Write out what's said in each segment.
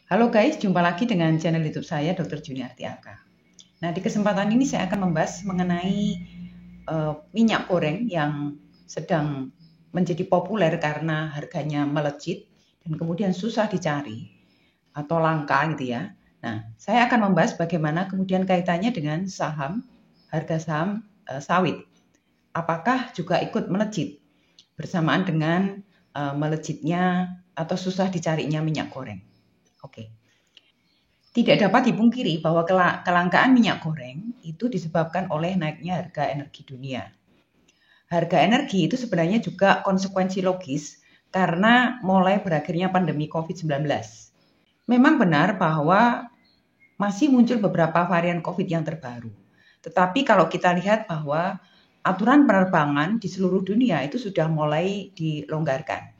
Halo guys, jumpa lagi dengan channel YouTube saya Dr. Juniarti Aka. Nah, di kesempatan ini saya akan membahas mengenai minyak goreng yang sedang menjadi populer karena harganya melejit dan kemudian susah dicari atau langka gitu ya. Nah, saya akan membahas bagaimana kemudian kaitannya dengan harga saham sawit. Apakah juga ikut melejit bersamaan dengan melejitnya atau susah dicarinya minyak goreng. Oke. Tidak dapat dipungkiri bahwa kelangkaan minyak goreng itu disebabkan oleh naiknya harga energi dunia. Harga energi itu sebenarnya juga konsekuensi logis karena mulai berakhirnya pandemi COVID-19. Memang benar bahwa masih muncul beberapa varian COVID yang terbaru. Tetapi kalau kita lihat bahwa aturan penerbangan di seluruh dunia itu sudah mulai dilonggarkan.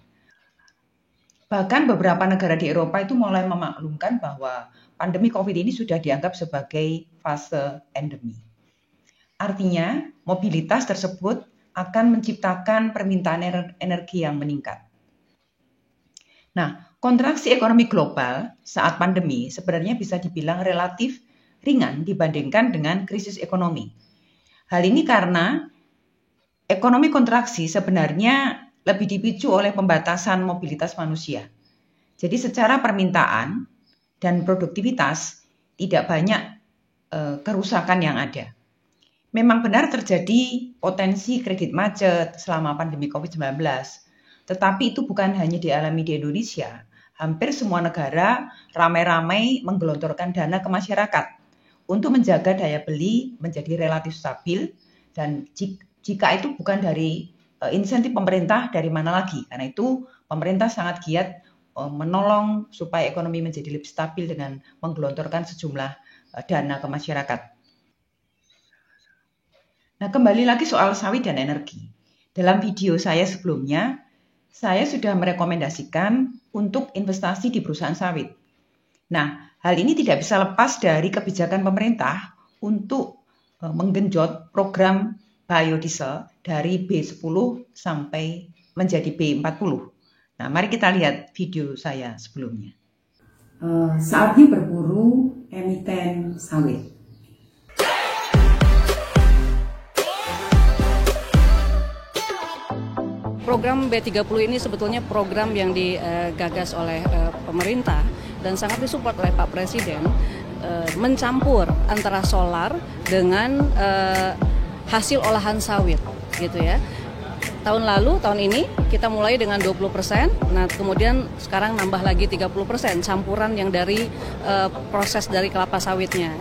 Bahkan beberapa negara di Eropa itu mulai memaklumkan bahwa pandemi COVID ini sudah dianggap sebagai fase endemi. Artinya, mobilitas tersebut akan menciptakan permintaan energi yang meningkat. Nah, kontraksi ekonomi global saat pandemi sebenarnya bisa dibilang relatif ringan dibandingkan dengan krisis ekonomi. Hal ini karena ekonomi kontraksi sebenarnya lebih dipicu oleh pembatasan mobilitas manusia. Jadi secara permintaan dan produktivitas tidak banyak kerusakan yang ada. Memang benar terjadi potensi kredit macet selama pandemi COVID-19, tetapi itu bukan hanya dialami di Indonesia. Hampir semua negara ramai-ramai menggelontorkan dana ke masyarakat untuk menjaga daya beli menjadi relatif stabil, dan jika itu bukan dari insentif pemerintah, dari mana lagi? Karena itu pemerintah sangat giat menolong supaya ekonomi menjadi lebih stabil dengan menggelontorkan sejumlah dana ke masyarakat. Nah, kembali lagi soal sawit dan energi. Dalam video saya sebelumnya, saya sudah merekomendasikan untuk investasi di perusahaan sawit. Nah, hal ini tidak bisa lepas dari kebijakan pemerintah untuk menggenjot program biodiesel dari B10 sampai menjadi B40. Nah, mari kita lihat video saya sebelumnya. Saatnya berburu emiten sawit. Program B30 ini sebetulnya program yang digagas oleh pemerintah dan sangat disupport oleh Pak Presiden, mencampur antara solar dengan hasil olahan sawit gitu ya. Tahun lalu, tahun ini kita mulai dengan 20%, nah kemudian sekarang nambah lagi 30% campuran yang dari proses dari kelapa sawitnya.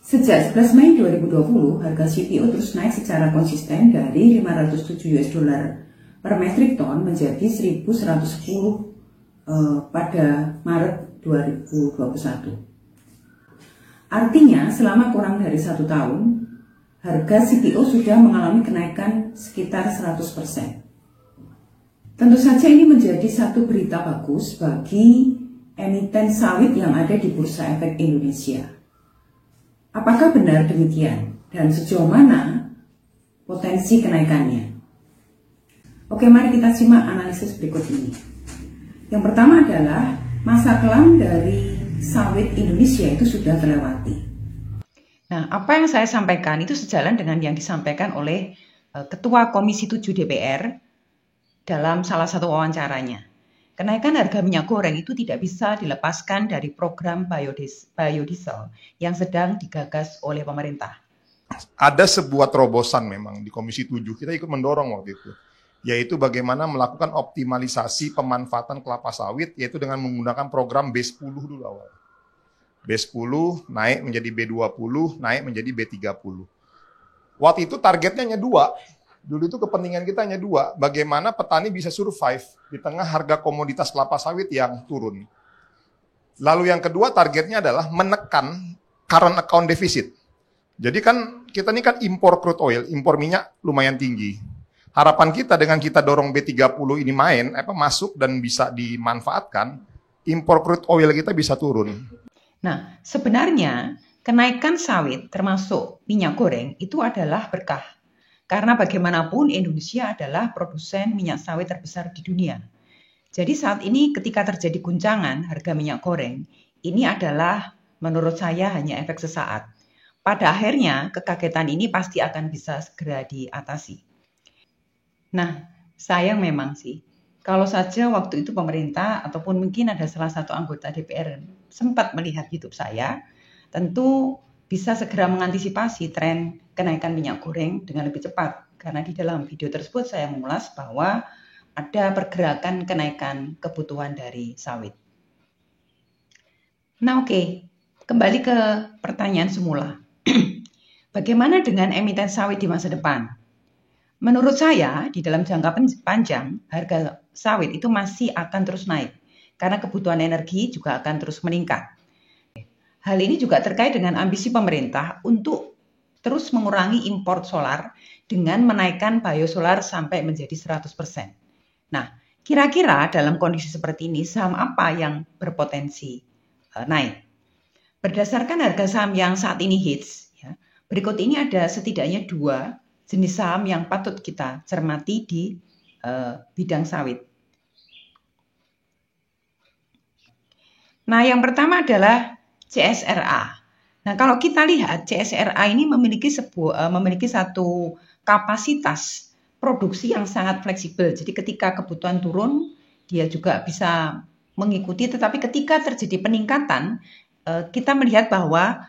Sejak 11 Mei 2020, harga CPO terus naik secara konsisten dari 507 US dollar per metrik ton menjadi 1.110 pada Maret 2021. Artinya selama kurang dari 1 tahun, harga CPO sudah mengalami kenaikan sekitar 100%. Tentu saja ini menjadi satu berita bagus bagi emiten sawit yang ada di Bursa Efek Indonesia. Apakah benar demikian? Dan sejauh mana potensi kenaikannya? Oke, mari kita simak analisis berikut ini. Yang pertama adalah masa kelam dari sawit Indonesia itu sudah terlewati. Nah, apa yang saya sampaikan itu sejalan dengan yang disampaikan oleh Ketua Komisi 7 DPR dalam salah satu wawancaranya. Kenaikan harga minyak goreng itu tidak bisa dilepaskan dari program biodiesel yang sedang digagas oleh pemerintah. Ada sebuah terobosan memang di Komisi 7, kita ikut mendorong waktu itu, yaitu bagaimana melakukan optimalisasi pemanfaatan kelapa sawit, yaitu dengan menggunakan program B10 dulu awal. B10 naik menjadi B20, naik menjadi B30. Waktu itu targetnya hanya 2. Dulu itu kepentingan kita hanya 2, bagaimana petani bisa survive di tengah harga komoditas kelapa sawit yang turun. Lalu yang kedua targetnya adalah menekan current account deficit. Jadi kan kita ini kan impor crude oil, impor minyak lumayan tinggi. Harapan kita dengan kita dorong B30 ini masuk dan bisa dimanfaatkan, impor crude oil kita bisa turun. Nah, sebenarnya kenaikan sawit termasuk minyak goreng itu adalah berkah. Karena bagaimanapun Indonesia adalah produsen minyak sawit terbesar di dunia. Jadi saat ini ketika terjadi guncangan harga minyak goreng, ini adalah menurut saya hanya efek sesaat. Pada akhirnya kekagetan ini pasti akan bisa segera diatasi. Nah, sayang memang sih, kalau saja waktu itu pemerintah ataupun mungkin ada salah satu anggota DPR sempat melihat YouTube saya, tentu bisa segera mengantisipasi tren kenaikan minyak goreng dengan lebih cepat. Karena di dalam video tersebut saya mengulas bahwa ada pergerakan kenaikan kebutuhan dari sawit. Nah oke, kembali ke pertanyaan semula. Bagaimana dengan emiten sawit di masa depan? Menurut saya, di dalam jangka panjang, harga sawit itu masih akan terus naik. Karena kebutuhan energi juga akan terus meningkat. Hal ini juga terkait dengan ambisi pemerintah untuk terus mengurangi impor solar dengan menaikkan biosolar sampai menjadi 100%. Nah, kira-kira dalam kondisi seperti ini, saham apa yang berpotensi naik? Berdasarkan harga saham yang saat ini hits, ya, berikut ini ada setidaknya 2 jenis saham yang patut kita cermati di bidang sawit. Nah, yang pertama adalah CSRA. Nah, kalau kita lihat CSRA ini memiliki satu kapasitas produksi yang sangat fleksibel. Jadi ketika kebutuhan turun, dia juga bisa mengikuti. Tetapi ketika terjadi peningkatan, kita melihat bahwa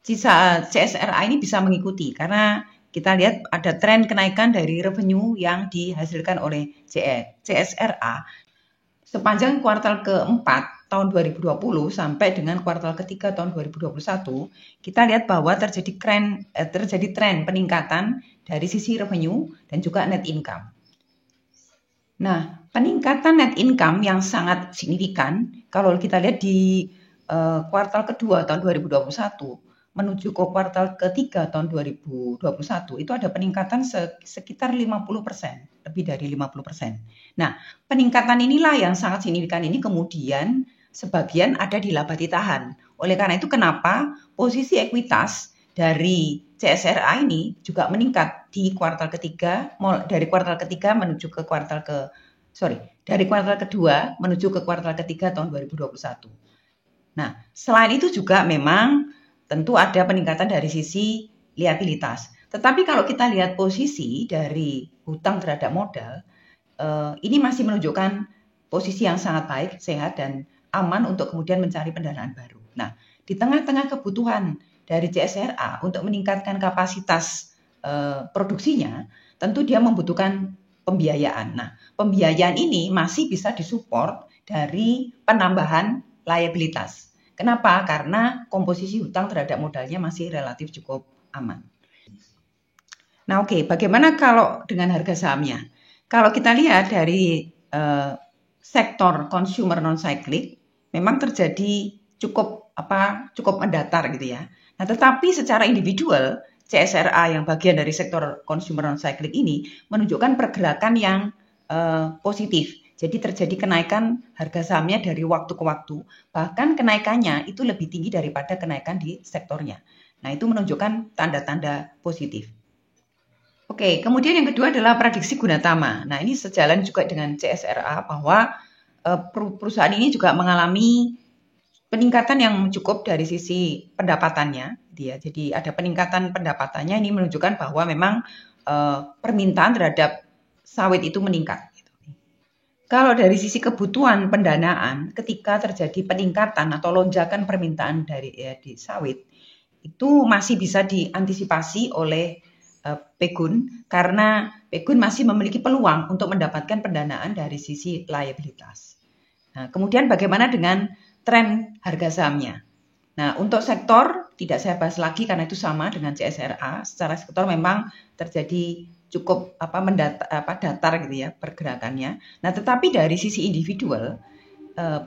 CSRA ini bisa mengikuti. Karena kita lihat ada tren kenaikan dari revenue yang dihasilkan oleh CSRA sepanjang kuartal keempat tahun 2020 sampai dengan kuartal ketiga tahun 2021, kita lihat bahwa terjadi tren peningkatan dari sisi revenue dan juga net income. Nah, peningkatan net income yang sangat signifikan kalau kita lihat di kuartal kedua tahun 2021 menuju ke kuartal ketiga tahun 2021 itu ada peningkatan sekitar 50%, lebih dari 50%. Nah, peningkatan inilah yang sangat signifikan ini kemudian sebagian ada di laba ditahan. Oleh karena itu kenapa posisi ekuitas dari CSRA ini juga meningkat di kuartal ketiga, dari kuartal ketiga menuju ke dari kuartal kedua menuju ke kuartal ketiga tahun 2021. Nah, selain itu juga memang tentu ada peningkatan dari sisi liabilitas. Tetapi kalau kita lihat posisi dari hutang terhadap modal, ini masih menunjukkan posisi yang sangat baik, sehat, dan aman untuk kemudian mencari pendanaan baru. Nah, di tengah-tengah kebutuhan dari CSRA untuk meningkatkan kapasitas produksinya, tentu dia membutuhkan pembiayaan. Nah, pembiayaan ini masih bisa disupport dari penambahan liabilitas. Kenapa? Karena komposisi hutang terhadap modalnya masih relatif cukup aman. Nah, oke, bagaimana kalau dengan harga sahamnya? Kalau kita lihat dari sektor consumer non-cyclic, memang terjadi cukup mendatar gitu ya. Nah, tetapi secara individual, CSRA yang bagian dari sektor consumer non-cyclic ini menunjukkan pergerakan yang positif. Jadi terjadi kenaikan harga sahamnya dari waktu ke waktu. Bahkan kenaikannya itu lebih tinggi daripada kenaikan di sektornya. Nah, itu menunjukkan tanda-tanda positif. Oke, kemudian yang kedua adalah prediksi Gunatama. Nah, ini sejalan juga dengan CSRA bahwa perusahaan ini juga mengalami peningkatan yang cukup dari sisi pendapatannya. Jadi ada peningkatan pendapatannya, ini menunjukkan bahwa memang permintaan terhadap sawit itu meningkat. Kalau dari sisi kebutuhan pendanaan, ketika terjadi peningkatan atau lonjakan permintaan di sawit, itu masih bisa diantisipasi oleh Pegun karena Pegun masih memiliki peluang untuk mendapatkan pendanaan dari sisi liabilitas. Nah, kemudian bagaimana dengan tren harga sahamnya? Nah, untuk sektor tidak saya bahas lagi karena itu sama dengan CSRA. Secara sektor memang terjadi cukup datar gitu ya pergerakannya. Nah, tetapi dari sisi individual,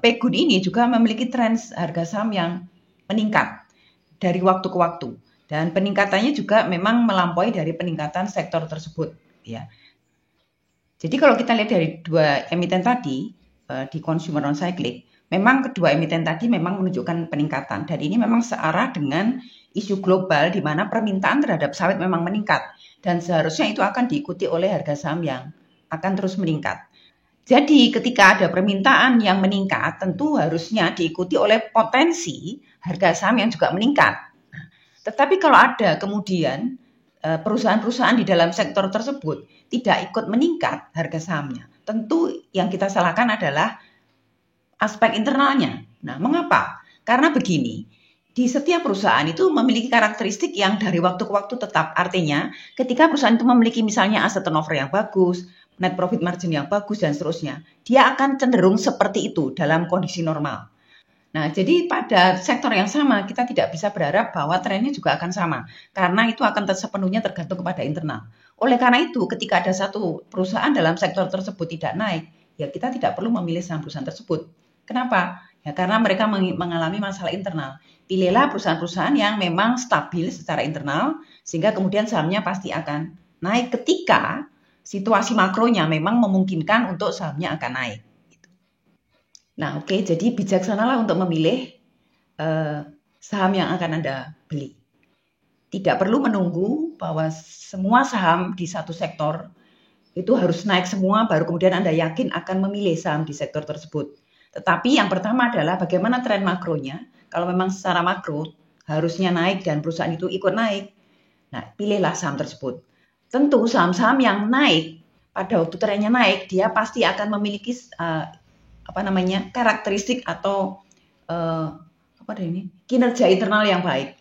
Pegun ini juga memiliki tren harga saham yang meningkat dari waktu ke waktu. Dan peningkatannya juga memang melampaui dari peningkatan sektor tersebut. Ya. Jadi kalau kita lihat dari dua emiten tadi, di consumer non-cyclic, memang kedua emiten tadi memang menunjukkan peningkatan. Dan ini memang searah dengan isu global di mana permintaan terhadap sawit memang meningkat. Dan seharusnya itu akan diikuti oleh harga saham yang akan terus meningkat. Jadi ketika ada permintaan yang meningkat, tentu harusnya diikuti oleh potensi harga saham yang juga meningkat. Tetapi kalau ada kemudian perusahaan-perusahaan di dalam sektor tersebut tidak ikut meningkat harga sahamnya, tentu yang kita salahkan adalah aspek internalnya. Nah, mengapa? Karena begini, di setiap perusahaan itu memiliki karakteristik yang dari waktu ke waktu tetap. Artinya, ketika perusahaan itu memiliki misalnya aset turnover yang bagus, net profit margin yang bagus, dan seterusnya, dia akan cenderung seperti itu dalam kondisi normal. Nah, jadi pada sektor yang sama, kita tidak bisa berharap bahwa trennya juga akan sama. Karena itu akan sepenuhnya tergantung kepada internal. Oleh karena itu, ketika ada satu perusahaan dalam sektor tersebut tidak naik, ya kita tidak perlu memilih saham perusahaan tersebut. Kenapa? Ya karena mereka mengalami masalah internal. Pilihlah perusahaan-perusahaan yang memang stabil secara internal, sehingga kemudian sahamnya pasti akan naik ketika situasi makronya memang memungkinkan untuk sahamnya akan naik. Nah, oke, jadi bijaksanalah untuk memilih saham yang akan Anda beli. Tidak perlu menunggu bahwa semua saham di satu sektor itu harus naik semua, baru kemudian Anda yakin akan memilih saham di sektor tersebut. Tetapi yang pertama adalah bagaimana tren makronya. Kalau memang secara makro harusnya naik dan perusahaan itu ikut naik, nah pilihlah saham tersebut. Tentu saham-saham yang naik pada waktu trennya naik, dia pasti akan memiliki karakteristik atau kinerja internal yang baik.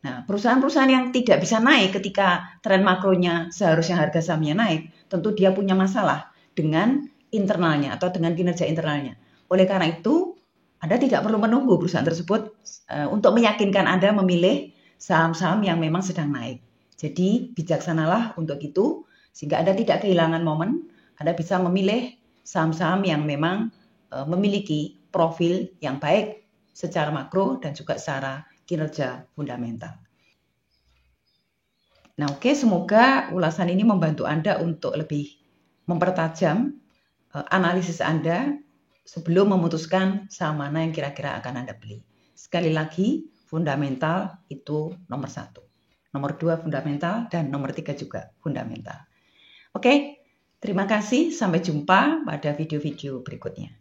Nah, perusahaan-perusahaan yang tidak bisa naik ketika tren makronya seharusnya harga sahamnya naik, tentu dia punya masalah dengan internalnya atau dengan kinerja internalnya. Oleh karena itu, Anda tidak perlu menunggu perusahaan tersebut untuk meyakinkan Anda memilih saham-saham yang memang sedang naik. Jadi bijaksanalah untuk itu, sehingga Anda tidak kehilangan momen, Anda bisa memilih saham-saham yang memang memiliki profil yang baik secara makro dan juga secara kinerja fundamental. Nah, oke, semoga ulasan ini membantu Anda untuk lebih mempertajam analisis Anda sebelum memutuskan saham mana yang kira-kira akan Anda beli. Sekali lagi, fundamental itu nomor 1. Nomor 2 fundamental, dan nomor 3 juga fundamental. Oke, terima kasih. Sampai jumpa pada video-video berikutnya.